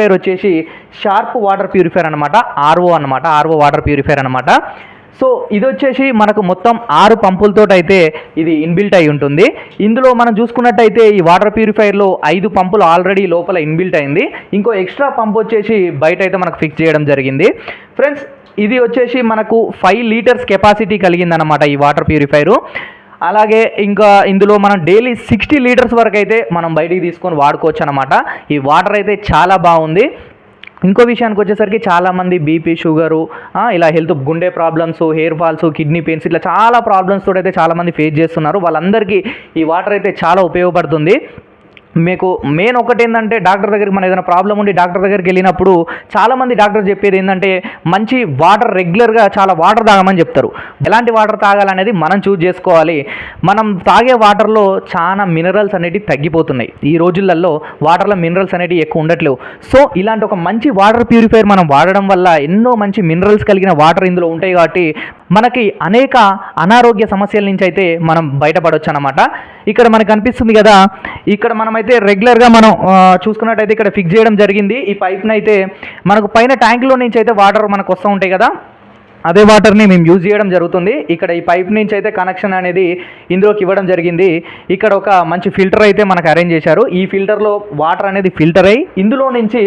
పేరు వచ్చేసి sharp water purifier అనమాట, ఆర్ఓ వాటర్ ప్యూరిఫైయర్ అనమాట. సో ఇది వచ్చేసి మనకు మొత్తం 6 పంపులతో అయితే ఇది ఇన్బిల్ట్ అయి ఉంటుంది. ఇందులో మనం చూసుకున్నట్టయితే ఈ వాటర్ ప్యూరిఫైయర్లో 5 పంపులు ఆల్రెడీ లోపల ఇన్బిల్ట్ అయింది. ఇంకో ఎక్స్ట్రా పంప్ వచ్చేసి బయట అయితే మనకు ఫిక్స్ చేయడం జరిగింది. ఫ్రెండ్స్ ఇది వచ్చేసి మనకు 5 లీటర్స్ కెపాసిటీ కలిగిందనమాట ఈ వాటర్ ప్యూరిఫైయరు. అలాగే ఇంకా ఇందులో మనం డైలీ 60 లీటర్స్ వరకు అయితే మనం బయటికి తీసుకొని వాడుకోవచ్చు అనమాట. ఈ వాటర్ అయితే చాలా బాగుంది. ఇంకో విషయానికి వచ్చేసరికి చాలామంది బీపీ, షుగరు, ఇలా హెల్త్, గుండె problems, hair falls, kidney pains, ఇట్లా చాలా ప్రాబ్లమ్స్ తోటి అయితే చాలామంది ఫేస్ చేస్తున్నారు. వాళ్ళందరికీ ఈ వాటర్ అయితే చాలా ఉపయోగపడుతుంది. మీకు మెయిన్ ఒకటి ఏంటంటే డాక్టర్ దగ్గరికి మనం ఏదైనా ప్రాబ్లం ఉండి డాక్టర్ దగ్గరికి వెళ్ళినప్పుడు చాలామంది డాక్టర్ చెప్పేది ఏంటంటే మంచి వాటర్ రెగ్యులర్గా చాలా వాటర్ తాగమని చెప్తారు. ఎలాంటి వాటర్ తాగాలనేది మనం చూజ్ చేసుకోవాలి. మనం తాగే వాటర్లో చాలా మినరల్స్ అనేటివి తగ్గిపోతున్నాయి. ఈ రోజులలో వాటర్లో మినరల్స్ అనేటివి ఎక్కువ ఉండట్లేవు. సో ఇలాంటి ఒక మంచి వాటర్ ప్యూరిఫైయర్ మనం వాడడం వల్ల ఎన్నో మంచి మినరల్స్ కలిగిన వాటర్ ఇందులో ఉంటాయి కాబట్టి మనకి అనేక అనారోగ్య సమస్యల నుంచి అయితే మనం బయటపడవచ్చు అన్నమాట. ఇక్కడ మనకు కనిపిస్తుంది కదా, ఇక్కడ మనమైతే రెగ్యులర్గా మనం చూసుకున్నట్టయితే ఇక్కడ ఫిక్స్ చేయడం జరిగింది. ఈ పైప్ని అయితే మనకు పైన ట్యాంక్లో నుంచి అయితే వాటర్ మనకు వస్తూ ఉంటాయి కదా, అదే వాటర్ని మేము యూజ్ చేయడం జరుగుతుంది. ఇక్కడ ఈ పైప్ నుంచి అయితే కనెక్షన్ అనేది ఇందులోకి ఇవ్వడం జరిగింది. ఇక్కడ ఒక మంచి ఫిల్టర్ అయితే మనకు అరేంజ్ చేశారు. ఈ ఫిల్టర్లో వాటర్ అనేది ఫిల్టర్ అయ్యి ఇందులో నుంచి